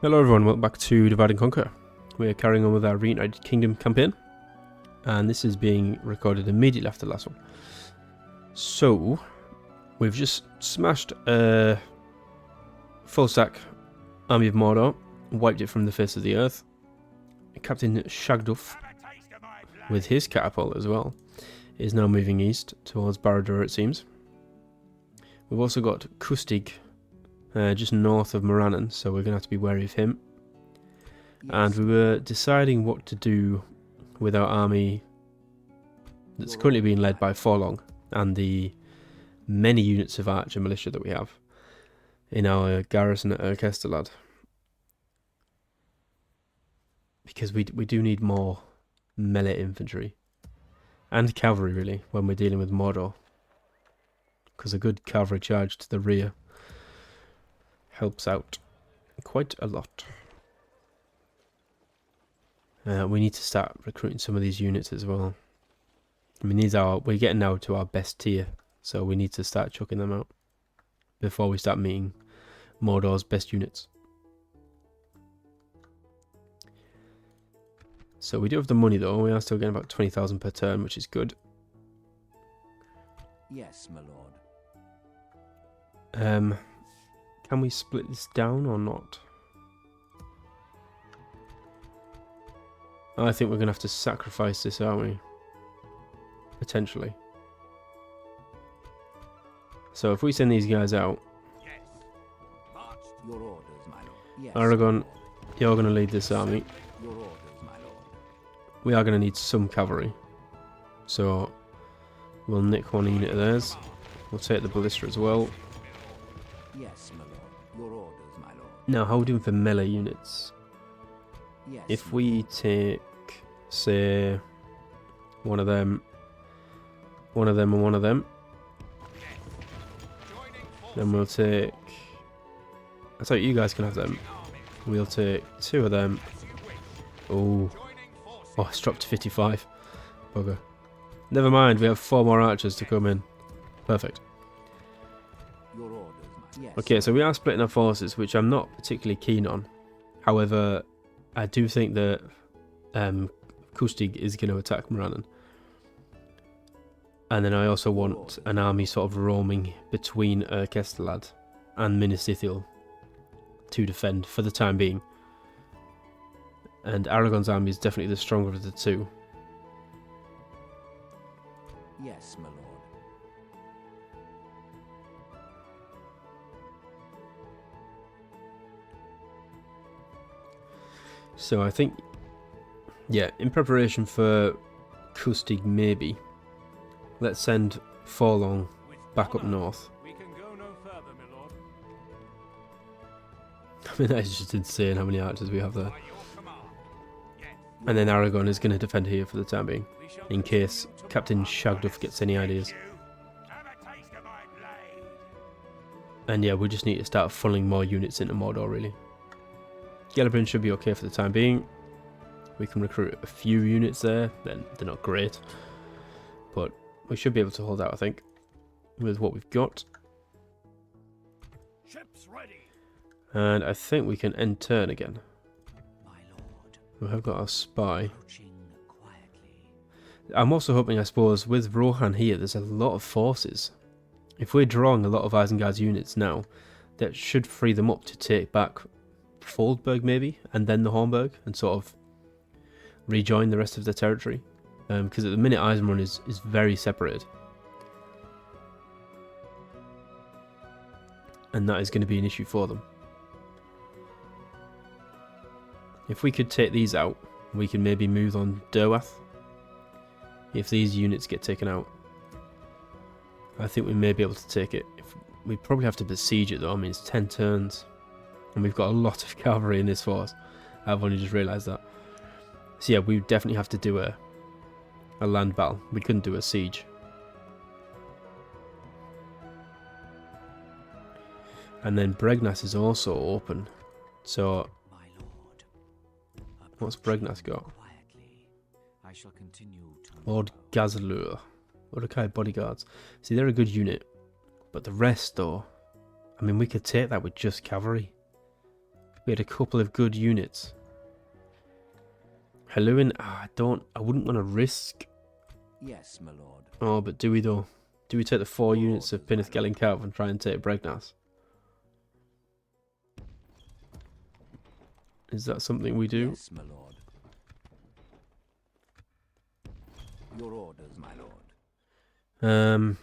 Hello everyone, welcome back to Divide and Conquer. We're carrying on with our Reunited Kingdom campaign, and this is being recorded immediately after the last one. So, we've just smashed a full stack army of Mordor, wiped it from the face of the earth. Captain Shagduff, with his catapult as well, is now moving east towards Barad-dûr, it seems. We've also got Kustig, just north of Morannon, so we're going to have to be wary of him. And we were deciding what to do with our army that's currently being led by Forlong and the many units of archer militia that we have in our garrison at Erkestelad. Because we do need more melee infantry and cavalry, really, when we're dealing with Mordor. Because a good cavalry charge to the rear helps out quite a lot. We need to start recruiting some of these units as well. I mean, we're getting now to our best tier, so we need to start chucking them out before we start meeting Mordor's best units. So we do have the money though. We are still getting about 20,000 per turn, which is good. Yes, my lord. Can we split this down or not? I think we're going to have to sacrifice this, aren't we? Potentially. So if we send these guys out, Yes. Your orders, my lord. Yes. Aragon, you're going to lead this army. Your orders, my lord. We are going to need some cavalry. So we'll nick one unit of theirs. We'll take the ballista as well. Yes, my lord. Your orders, my lord. Now, how are we doing for melee units? Yes. If we take, say, one of them, and one of them, then we'll take... I thought you guys can have them. We'll take two of them. Oh, it's dropped to 55. Bugger. Never mind, we have 4 more archers to come in. Perfect. Your orders, my yes. Okay, so we are splitting our forces, which I'm not particularly keen on. However, I do think that Kustig is going to attack Morannon. And then I also want an army sort of roaming between Erkestelad and Minas Ithil to defend for the time being. And Aragon's army is definitely the stronger of the two. Yes, my lord. So I think, yeah, in preparation for Kustig maybe, let's send Forlong back up north. We can go no further, my lord. I mean, that is just insane how many archers we have there. By your command. Yes. And then Aragon is going to defend here for the time being, We shall in case continue to Captain march Shagduff gets any ideas. you. Have a taste of my blade. And yeah, we just need to start funneling more units into Mordor, really. Gellerbrin should be okay for the time being. We can recruit a few units there, then they're not great. But we should be able to hold out, I think, with what we've got. Ships ready. And I think we can end turn again. My lord. We have got our spy. Approaching quietly. I'm also hoping, I suppose, with Rohan here, there's a lot of forces. If we're drawing a lot of Isengard's units now, that should free them up to take back Foldberg maybe, and then the Hornburg, and sort of rejoin the rest of the territory. Because at the minute Eisenrun is very separated. And that is going to be an issue for them. If we could take these out, we can maybe move on Derwath. If these units get taken out, I think we may be able to take it. We probably have to besiege it though. I mean, it's 10 turns. And we've got a lot of cavalry in this force. I've only just realised that. So yeah, we definitely have to do a land battle. We couldn't do a siege. And then Bregnas is also open. So My lord. what's Bregnas got? Quietly. I shall continue to Lord Gazalur. Mordecai bodyguards. See, they're a good unit. But the rest though, I mean, we could take that with just cavalry. We had a couple of good units. Helluin, I wouldn't want to risk. Yes, my lord. Oh, but do we though? Do we take the 4 units of Pinnith Gelling and try and take Bregnas? Is that something we do? Yes, my lord. Your orders, my lord.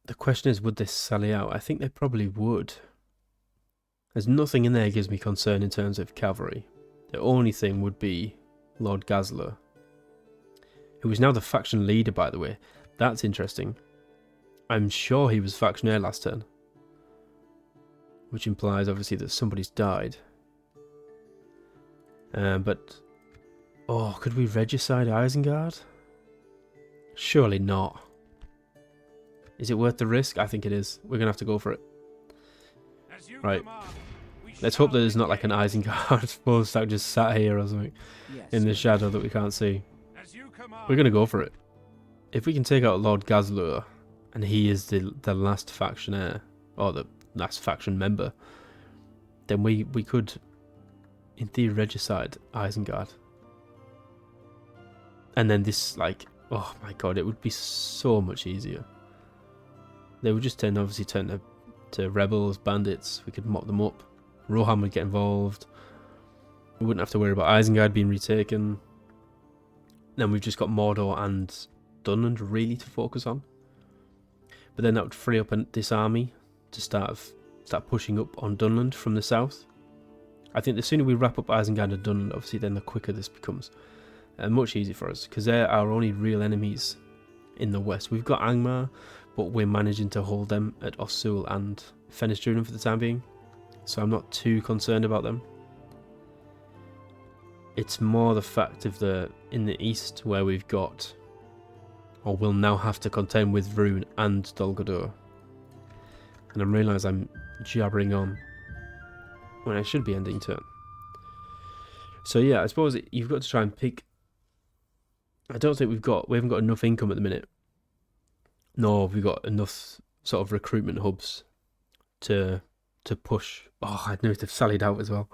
The question is, would they sally out? I think they probably would. There's nothing in there that gives me concern in terms of cavalry. The only thing would be Lord Gazler, who is now the faction leader, by the way. That's interesting. I'm sure he was factionaire last turn, which implies obviously that somebody's died. But oh, could we regicide Isengard? Surely not. Is it worth the risk? I think it is. We're gonna have to go for it. Right. Let's hope that there's not like an Isengard post that just sat here or something in the shadow that we can't see. We're gonna go for it. If we can take out Lord Gazlur, and he is the last factionaire, or the last faction member, then we could, in theory, regicide Isengard. And then this, like, oh my god, it would be so much easier. They would just obviously turn to rebels, bandits. We could mop them up. Rohan would get involved. We wouldn't have to worry about Isengard being retaken. Then we've just got Mordor and Dunland really to focus on. But then that would free up this army to start pushing up on Dunland from the south. I think the sooner we wrap up Isengard and Dunland, obviously, then the quicker this becomes. Much easier for us, because they're our only real enemies in the west. We've got Angmar, but we're managing to hold them at Ossul and Fenris-Druiden for the time being, so I'm not too concerned about them. It's more the fact of in the east where we've got, or will now have to contend with Rune and Dol Guldur. And I realise I'm jabbering on when I should be ending turn. So yeah, I suppose you've got to try and pick. I don't think we haven't got enough income at the minute. Nor have we got enough sort of recruitment hubs to push. Oh, I know they've sallied out as well.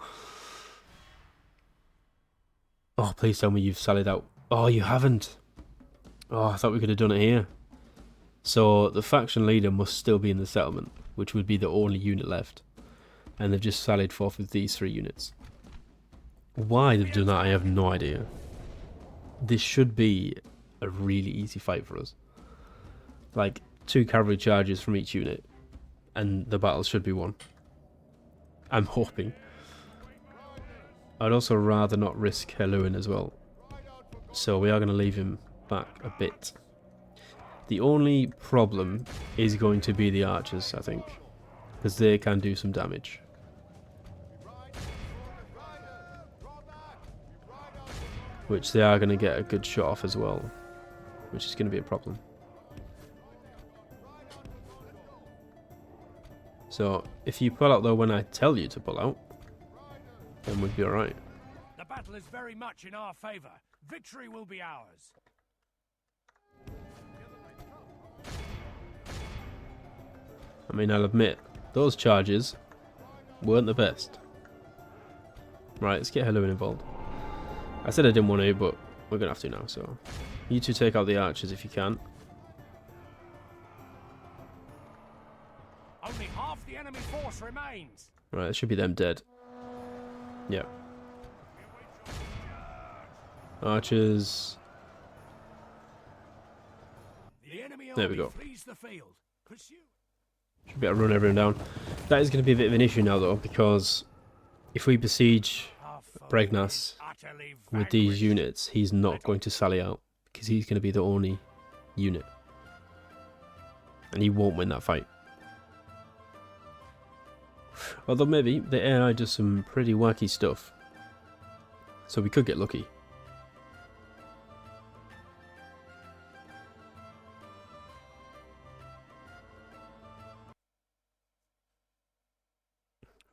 Oh, please tell me you've sallied out. Oh, you haven't. Oh, I thought we could have done it here. So the faction leader must still be in the settlement, which would be the only unit left. And they've just sallied forth with these 3 units. Why they've done that, I have no idea. This should be a really easy fight for us. Like 2 cavalry charges from each unit, and the battle should be won. I'm hoping. I'd also rather not risk Helluin as well, so we are going to leave him back a bit. The only problem is going to be the archers, I think, because they can do some damage. Which they are going to get a good shot off as well, which is going to be a problem. So, if you pull out though when I tell you to pull out, then we'd be alright. The battle is very much in our favour. Victory will be ours. I mean, I'll admit, those charges weren't the best. Right, let's get Helluin involved. I said I didn't want to, but we're going to have to now, so... You two take out the archers if you can. Only half the enemy force remains. Right, it should be them dead. Yep. Archers. The enemy There we army go. flees the field. Pursue. Should be able to run everyone down. That is going to be a bit of an issue now, though, because if we besiege Our foe Bregnas is utterly with these vanquished. units, he's not going to sally out, because he's going to be the only unit. And he won't win that fight. Although maybe the AI does some pretty wacky stuff. So we could get lucky.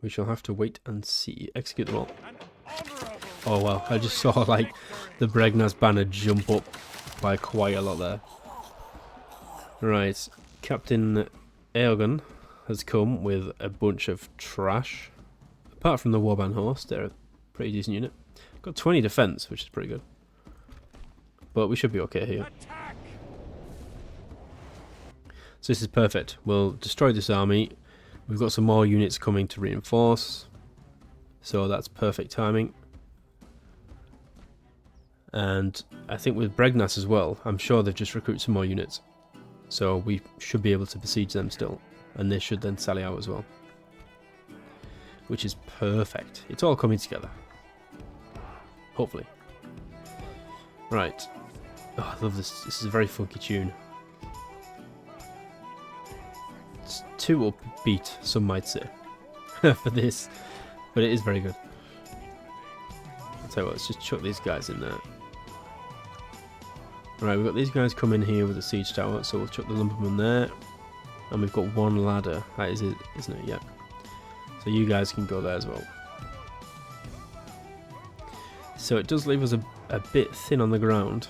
We shall have to wait and see. Execute them all. An honourable Oh wow, I just saw like the Bregnas banner jump up by quite a lot there. Right, Captain Aegon has come with a bunch of trash. Apart from the Warband Horse, they're a pretty decent unit. Got 20 defense, which is pretty good. But we should be okay here. Attack! So this is perfect. We'll destroy this army. We've got some more units coming to reinforce. So that's perfect timing. And I think with Bregnas as well, I'm sure they've just recruited some more units. So we should be able to besiege them still. And they should then sally out as well. Which is perfect. It's all coming together. Hopefully. Right. Oh, I love this. This is a very funky tune. It's too upbeat, some might say, for this. But it is very good. I'll tell you what, let's just chuck these guys in there. Right, we've got these guys coming here with a siege tower, so we'll chuck the lumberman there. And we've got one ladder. That is it, isn't it? Yeah. So you guys can go there as well. So it does leave us a bit thin on the ground.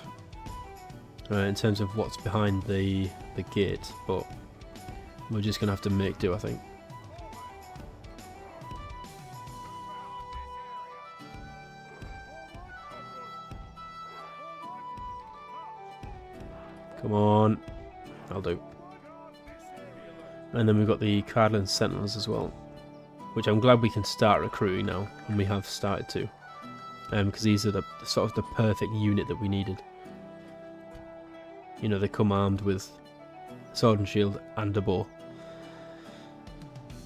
In terms of what's behind the gate, but we're just going to have to make do, I think. Come on. I'll do. And then we've got the Cardland Sentinels as well, which I'm glad we can start recruiting now, and we have started to. Because these are the sort of the perfect unit that we needed. You know, they come armed with sword and shield and a bow.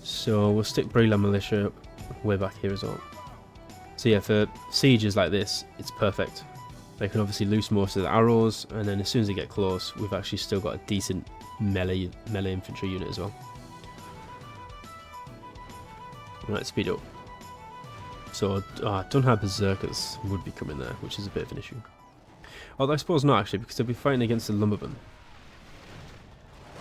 So we'll stick Breland Militia way back here as well. So yeah, for sieges like this, it's perfect. They can obviously loose most of the arrows, and then as soon as they get close, we've actually still got a decent melee infantry unit as well. Right, speed up. So Dunhab Berserkers would be coming there, which is a bit of an issue. Although I suppose not actually, because they'll be fighting against the Lumbermen.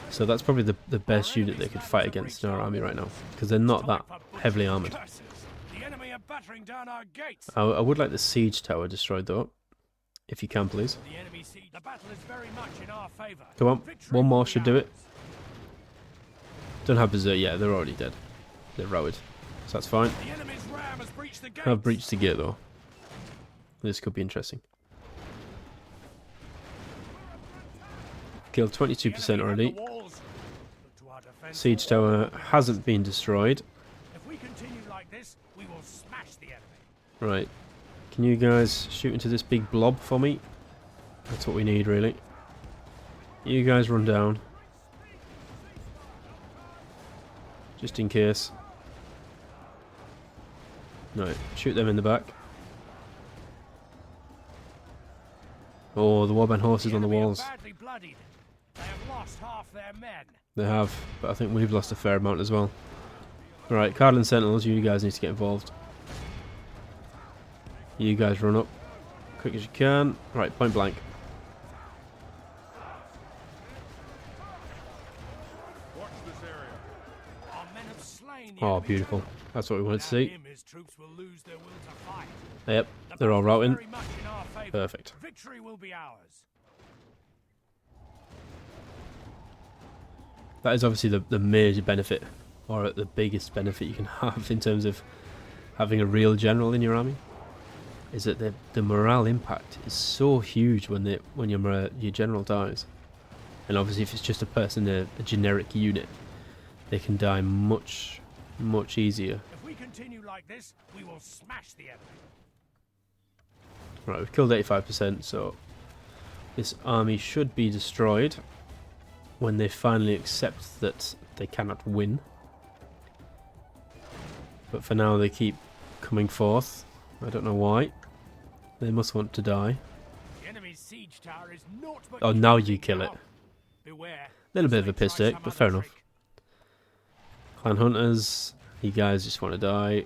So that's probably the best unit they could fight against in our army right now, because they're not that heavily armoured. The enemy are battering down our gates. I would like the siege tower destroyed though, if you can please. The enemy siege. The battle is very much in our favor. Come on, Victory one more will be should do it. ours. Don't have Berserk, yeah, they're already dead. They're routed, so that's fine. The enemy's ram has breached the gates. I've breached the gate though. This could be interesting. Killed 22% already. Siege tower hasn't been destroyed. If we continue like this, we will smash the enemy. Right. Can you guys shoot into this big blob for me? That's what we need, really. You guys run down. Just in case. Right, shoot them in the back. Oh, the Warband horses on the walls. Badly bloodied. They have lost half their men. They have, but I think we've lost a fair amount as well. Alright, Cardland Sentinels, you guys need to get involved. You guys run up. Quick as you can. Right, point blank. Our men have slain the Oh, enemy. beautiful. That's what we wanted to Without see. him, his troops will lose their will to fight. Yep, The they're all battle is routing. very much in our favor. Perfect. Victory will be ours. That is obviously the major benefit, or the biggest benefit you can have in terms of having a real general in your army, is that the morale impact is so huge when your general dies. And obviously if it's just a person, a generic unit, they can die much easier. If we continue like this, we will smash the enemy. Right, we've killed 85%, so this army should be destroyed when they finally accept that they cannot win. But for now they keep coming forth. I don't know why. They must want to die. The enemy's siege tower is naught but Oh, now you kill it. Beware. Little bit of a They piss try take, some but other fair enough. trick. Clan Hunters, you guys just want to die.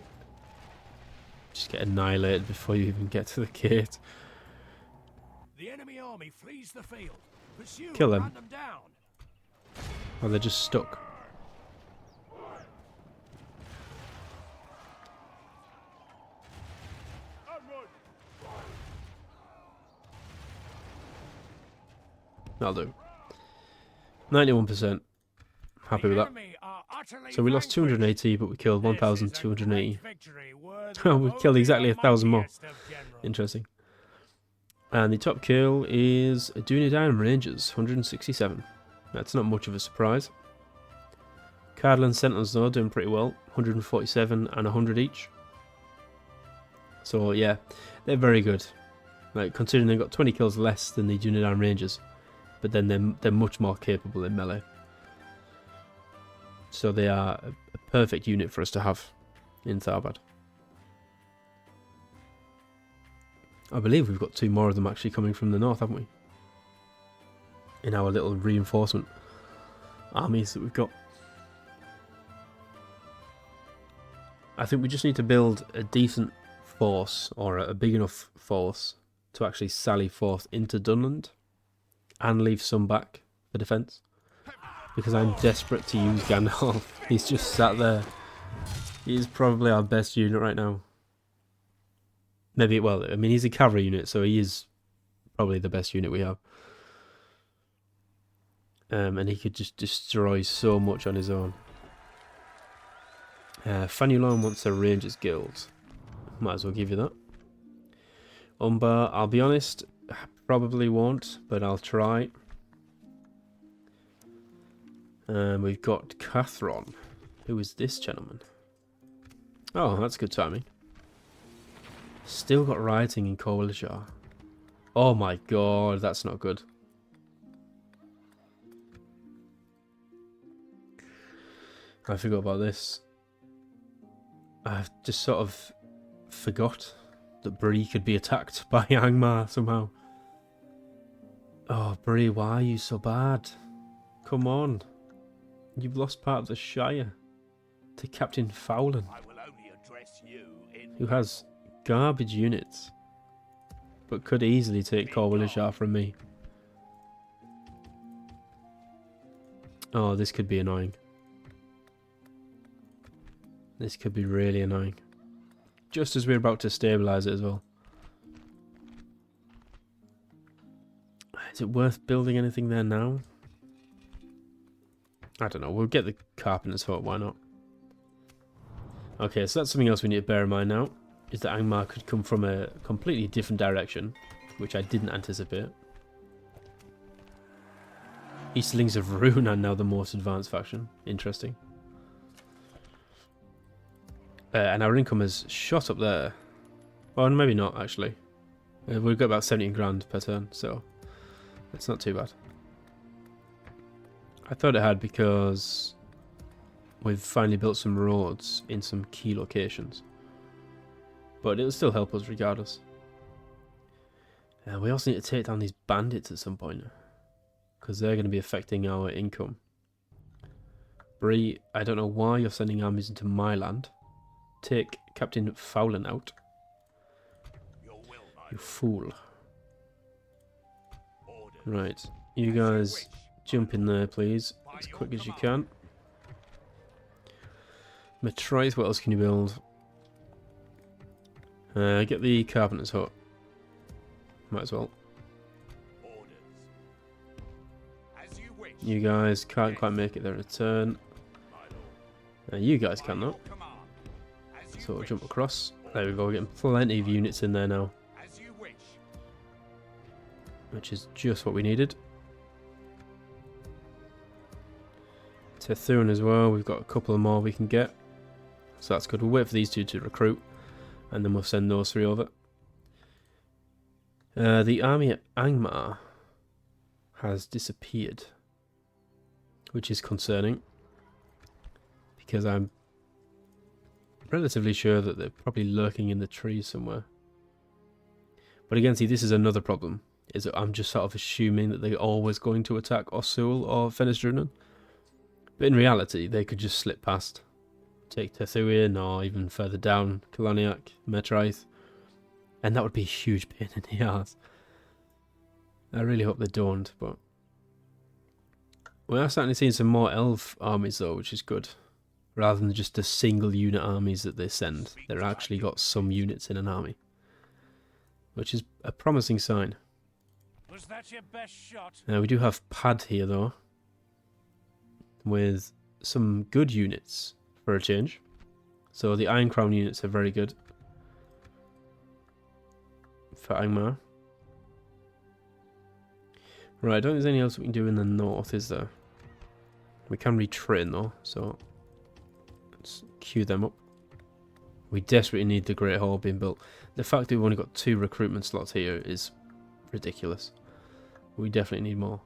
Just get annihilated before you even get to the gate. The enemy army flees the field. Pursue Kill and them. run them down. Oh, they're just stuck. That'll do. 91%. Happy with that. Enemy are utterly So we lost vanquished. 280, but we killed This is a 1,280. great victory, worthy We of killed only exactly the 1,000 more. mightiest of generals. Interesting. And the top kill is Dúnedain Rangers, 167. That's not much of a surprise. Cardland Sentinels though, doing pretty well, 147 and 100 each. So yeah, they're very good. Like, considering they've got 20 kills less than the Dúnedain Rangers, but then they're much more capable in melee. So they are a perfect unit for us to have in Tharbad. I believe we've got 2 more of them actually coming from the north, haven't we? In our little reinforcement armies that we've got. I think we just need to build a decent force, or a big enough force, to actually sally forth into Dunland and leave some back for defence. Because I'm desperate to use Gandalf. He's just sat there. He's probably our best unit right now. Maybe, well, I mean, he's a cavalry unit, so he is probably the best unit we have. And he could just destroy so much on his own. Fanulon wants a Rangers Guild. Might as well give you that. Umbar, I'll be honest, probably won't, but I'll try. We've got Cathron. Who is this gentleman? Oh, that's good timing. Still got rioting in Coalition. Oh my god, that's not good. I forgot about this. I just sort of forgot that Bree could be attacked by Angmar somehow. Oh, Bree, why are you so bad? Come on. You've lost part of the Shire to Captain Fowlan, I will only address you in who has garbage units, but could easily take Corwillishar from me. Oh, this could be annoying. This could be really annoying. Just as we're about to stabilise it as well. Is it worth building anything there now? I don't know. We'll get the Carpenter's Hut. Why not? Okay, so that's something else we need to bear in mind now. Is that Angmar could come from a completely different direction, which I didn't anticipate. Easterlings of Rune are now the most advanced faction. Interesting. And our income has shot up there. Well, maybe not, actually. We've got about 17 grand per turn, so it's not too bad. I thought it had because we've finally built some roads in some key locations. But it'll still help us regardless. We also need to take down these bandits at some point, because they're going to be affecting our income. Bree, I don't know why you're sending armies into my land. Take Captain Fowlan out. You fool. Right, you guys jump in there, please, as quick as you can. Matrice, what else can you build? Get the Carpenter's Hut. Might as well. You guys can't quite make it there in a turn. You guys cannot. So we'll jump across. There we go, we're getting plenty of units in there now. Which is just what we needed. Tethun as well, we've got a couple of more we can get. So that's good. We'll wait for these two to recruit, and then we'll send those three over. The army at Angmar has disappeared, which is concerning, because I'm relatively sure that they're probably lurking in the trees somewhere. But again, see, this is another problem, is that I'm just sort of assuming that they're always going to attack Osul or Fenrisdrunan. But in reality, they could just slip past. Take Tethuin, or even further down, Kalaniak, Metraith. And that would be a huge pain in the ass. I really hope they don't, but... we are starting to see some more elf armies though, which is good. Rather than just the single unit armies that they send. They've actually got some units in an army. Which is a promising sign. Was that your best shot? We do have Pad here though. With some good units for a change. So the Iron Crown units are very good for Angmar. Right, I don't think there's anything else we can do in the north, is there? We can retrain though, so let's queue them up. We desperately need the Great Hall being built. The fact that we've only got 2 recruitment slots here is ridiculous. We definitely need more.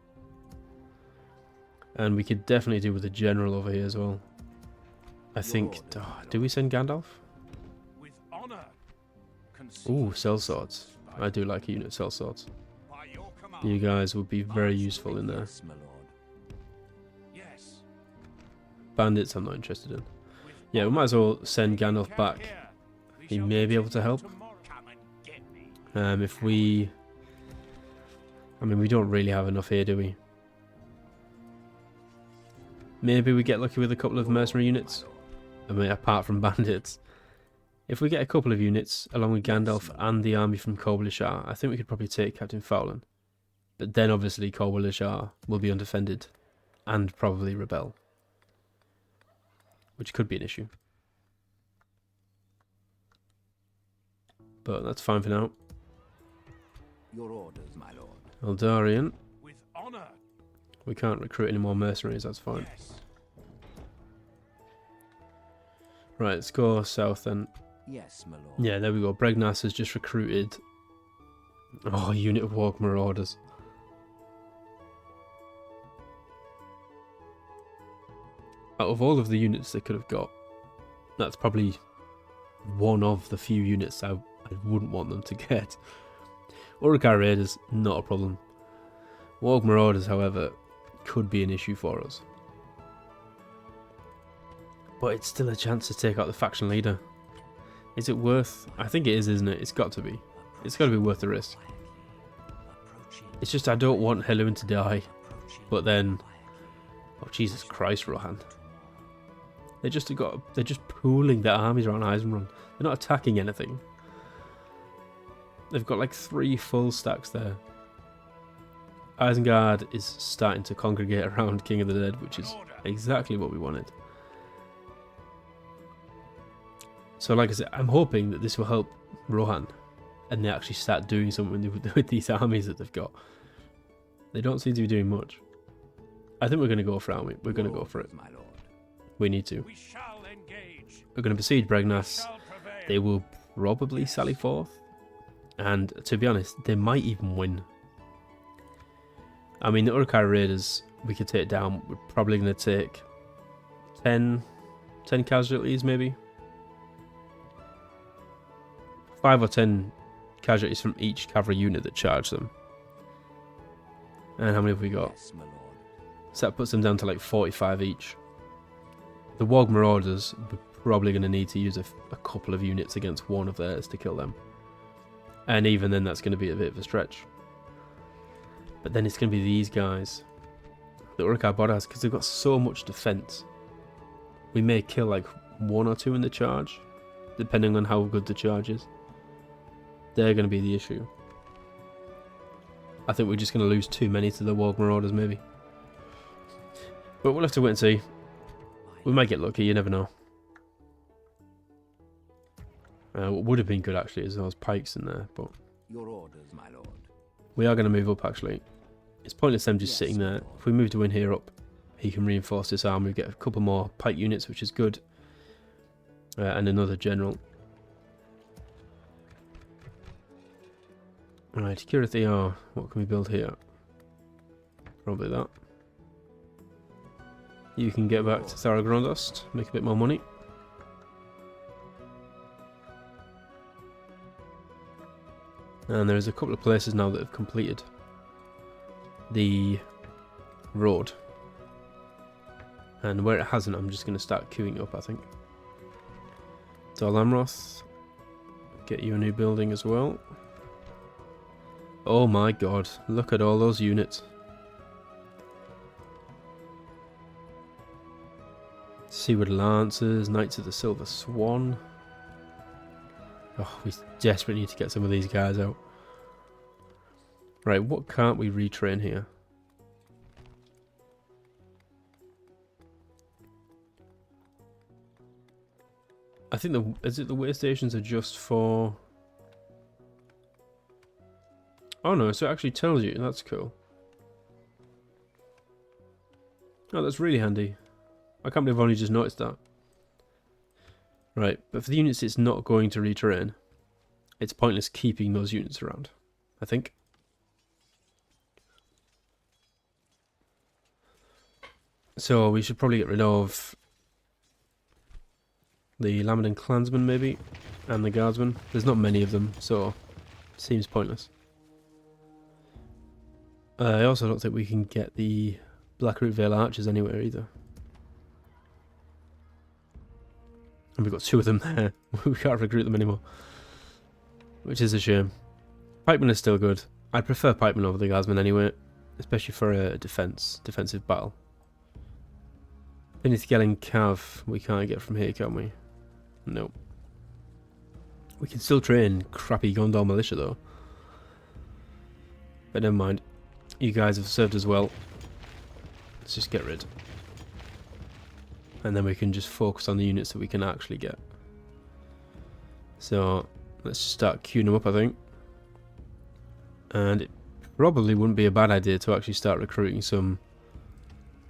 And we could definitely do with a general over here as well. I think... Oh, do we send Gandalf? With honor. Ooh, sellswords. I do like a unit of sellswords. You guys would be very useful in there. Yes, my lord. Yes. Bandits I'm not interested in. Yeah, we might as well send Gandalf back. He may be able to help. If we... I mean, we don't really have enough here, do we? Maybe we get lucky with a couple of mercenary units. I mean, apart from bandits. If we get a couple of units, along with Gandalf and the army from Kobalishar, I think we could probably take Captain Fowlin. But then obviously Kobalishar will be undefended. And probably rebel. Which could be an issue. But that's fine for now. Your orders, my lord. Eldarian. With honor. We can't recruit any more mercenaries, that's fine. Yes. Right, let's go south then. Yes, my lord. Yeah, there we go. Bregnas has just recruited... Oh, a unit of Warg Marauders. Out of all of the units they could have got, that's probably one of the few units I wouldn't want them to get. Uruk-hai Raiders, not a problem. Warg Marauders, however, could be an issue for us. But it's still a chance to take out the faction leader. Is it worth... I think it is, isn't it? It's got to be. It's got to be worth the risk. It's just I don't want Helluin to die. But then... Oh, Jesus Christ, Rohan. They're just pooling their armies around Eisenrun. They're not attacking anything. They've got like 3 full stacks there. Isengard is starting to congregate around King of the Dead, which is exactly what we wanted. So like I said, I'm hoping that this will help Rohan and they actually start doing something with these armies that they've got. They don't seem to be doing much. I think we're going to go for it, aren't we? We're going to go for it. We need to. We shall engage. We're going to besiege Bregnas. Shall prevail. They will probably sally forth. And to be honest, they might even win. I mean, the Uruk-hai Raiders, we could take down. We're probably going to take 10 casualties, maybe. 5 or 10 casualties from each cavalry unit that charge them. And how many have we got? Yes, my lord. So that puts them down to like 45 each. The Warg Marauders, we're probably going to need to use a couple of units against one of theirs to kill them. And even then, that's going to be a bit of a stretch. But then it's going to be these guys. The Uruk-hai Bodas, because they've got so much defense. We may kill like 1 or 2 in the charge, depending on how good the charge is. They're going to be the issue. I think we're just going to lose too many to the Warg Marauders, maybe. But we'll have to wait and see. We might get lucky, you never know. What would have been good actually is those pikes in there, but Your orders, my lord. we are going to move up actually. It's pointless them just sitting there. If we move Dwyn here up, he can reinforce this army, get a couple more pike units, which is good. And another general. Alright, Kirith what can we build here? Probably that. You can get back to Tharagrondast, make a bit more money. And there's a couple of places now that have completed the road. And where it hasn't, I'm just going to start queuing up, I think. Dol Amroth, get you a new building as well. Oh my god, look at all those units. Seaward Lancers, Knights of the Silver Swan. Oh, we desperately need to get some of these guys out. Right, what can't we retrain here? I think the way stations are just for... Oh no, so it actually tells you. That's cool. Oh, that's really handy. I can't believe I've only just noticed that. Right, but for the units it's not going to retrain, it's pointless keeping those units around, I think. So we should probably get rid of the Lambton Clansmen maybe, and the Guardsmen. There's not many of them, so it seems pointless. I also don't think we can get the Blackroot Vale Archers anywhere either. And we've got 2 of them there. We can't recruit them anymore, which is a shame. Pikemen are still good. I'd prefer Pikemen over the Guardsmen anyway, especially for a defensive battle. Finnithgelling Cav we can't get from here, can we? Nope. We can still train crappy Gondor militia though. But never mind. You guys have served as well. Let's just get rid. And then we can just focus on the units that we can actually get. So let's just start queuing them up, I think. And it probably wouldn't be a bad idea to actually start recruiting some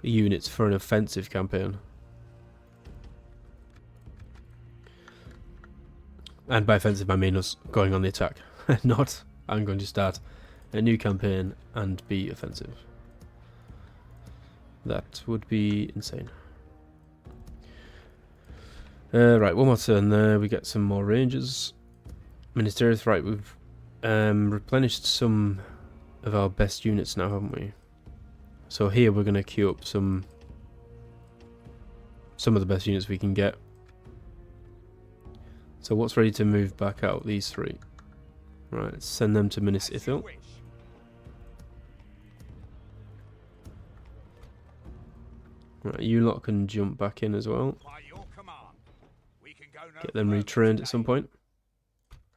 units for an offensive campaign. And by offensive I mean us going on the attack. Not I'm going to start a new campaign and be offensive. That would be insane. Right, one more turn there. We get some more rangers. Ministerials, right, we've replenished some of our best units now, haven't we? So here we're going to queue up some of the best units we can get. So what's ready to move back out? These 3. Right, let's send them to Minas Ithil. Right, you lot can jump back in as well. Get them retrained at some point.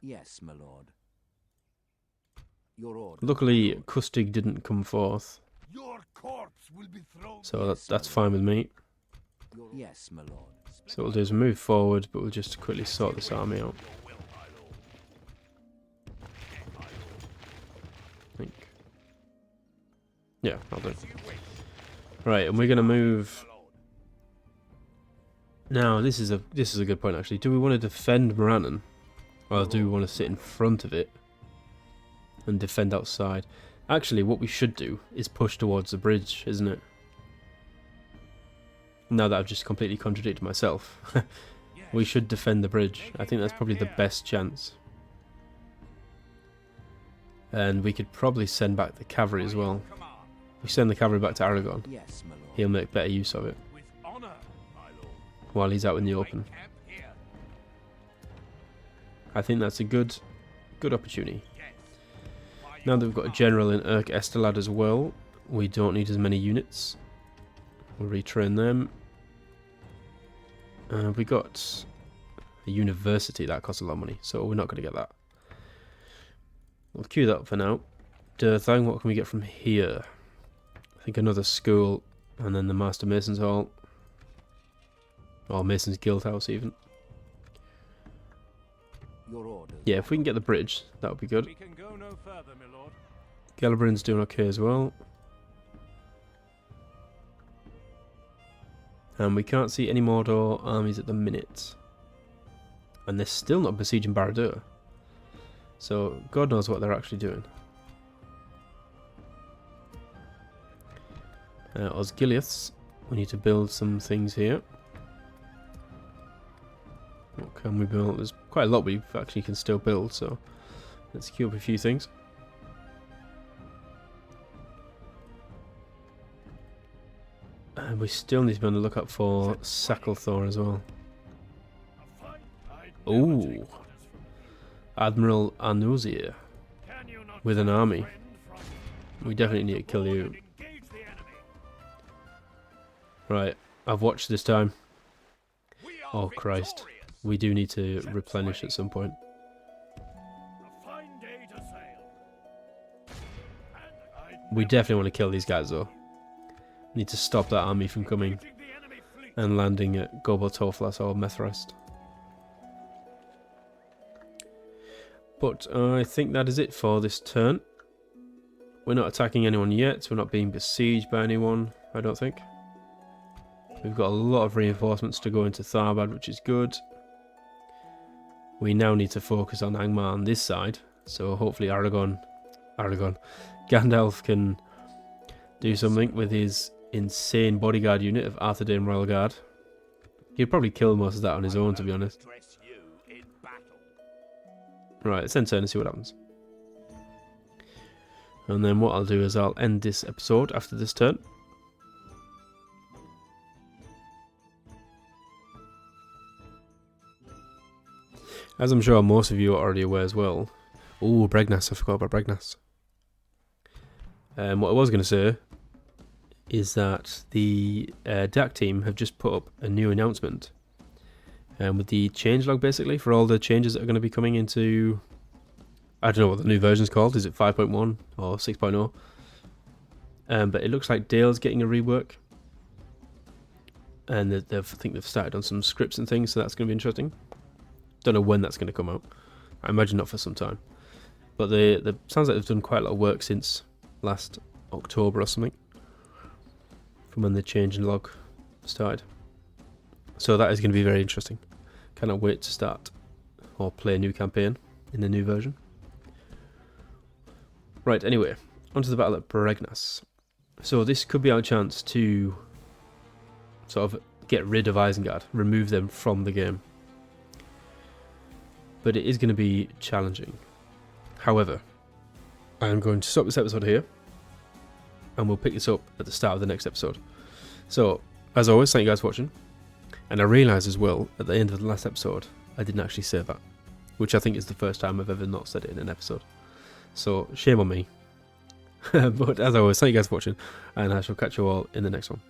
Yes, my lord. Your order. Luckily, Kustig didn't come forth, Your corpse will be thrown. so that's fine with me. Yes, my lord. So what we'll do is move forward, but we'll just quickly sort this army out. I think. Yeah, I'll do. Right, and we're gonna move. Now, this is a good point actually. Do we want to defend Morannon, or do we want to sit in front of it and defend outside? Actually, what we should do is push towards the bridge, isn't it? Now that I've just completely contradicted myself, we should defend the bridge. I think that's probably the best chance. And we could probably send back the cavalry as well. If we send the cavalry back to Aragon, he'll make better use of it while he's out in the open. I think that's a good opportunity. Now that we've got a general in Urk Estelad as well, we don't need as many units. We'll retrain them. We got a university that costs a lot of money, so we're not going to get that. We'll queue that up for now. Dúnedain, what can we get from here? I think another school, and then the Master Mason's Hall. Or Mason's Guild House even. Your orders. Yeah, if we can get the bridge, that would be good. We can go no further, my lord. Gelabrin's doing okay as well. And we can't see any Mordor armies at the minute. And they're still not besieging Barad-dûr. So, God knows what they're actually doing. Osgiliaths, we need to build some things here. What can we build? There's quite a lot we actually can still build, so let's queue up a few things. And we still need to be on the lookout for Sacklethor as well. Ooh, Admiral Arnuzir with an army. We definitely need to kill you. Right, I've watched this time. Oh Christ, we do need to replenish at some point. We definitely want to kill these guys though. Need to stop that army from coming and landing at Gobotoflas or Methrest. But I think that is it for this turn. We're not attacking anyone yet. We're not being besieged by anyone, I don't think. We've got a lot of reinforcements to go into Tharbad, which is good. We now need to focus on Angmar on this side. So hopefully Gandalf can do something with his insane bodyguard unit of Arthedain Royal Guard. He'd probably kill most of that on his own, to be honest. Right, let's end turn and see what happens. And then what I'll do is I'll end this episode after this turn. As I'm sure most of you are already aware as well. Ooh, Bregnas, I forgot about Bregnas. What I was going to say is that the DAC team have just put up a new announcement with the changelog basically for all the changes that are going to be coming into, I don't know what the new version's called, is it 5.1 or 6.0? But it looks like Dale's getting a rework, and I think they've started on some scripts and things, so that's going to be interesting. Don't know when that's going to come out. I imagine not for some time. But the sounds like they've done quite a lot of work since last October or something, from when the change in log started. So that is going to be very interesting. Cannot wait to start or play a new campaign in the new version. Right, anyway, onto the battle at Bregnas. So this could be our chance to sort of get rid of Isengard, remove them from the game. But it is going to be challenging. However, I am going to stop this episode here, and we'll pick this up at the start of the next episode. So, as always, thank you guys for watching. And I realised as well, at the end of the last episode, I didn't actually say that, which I think is the first time I've ever not said it in an episode. So, shame on me. But as always, thank you guys for watching, and I shall catch you all in the next one.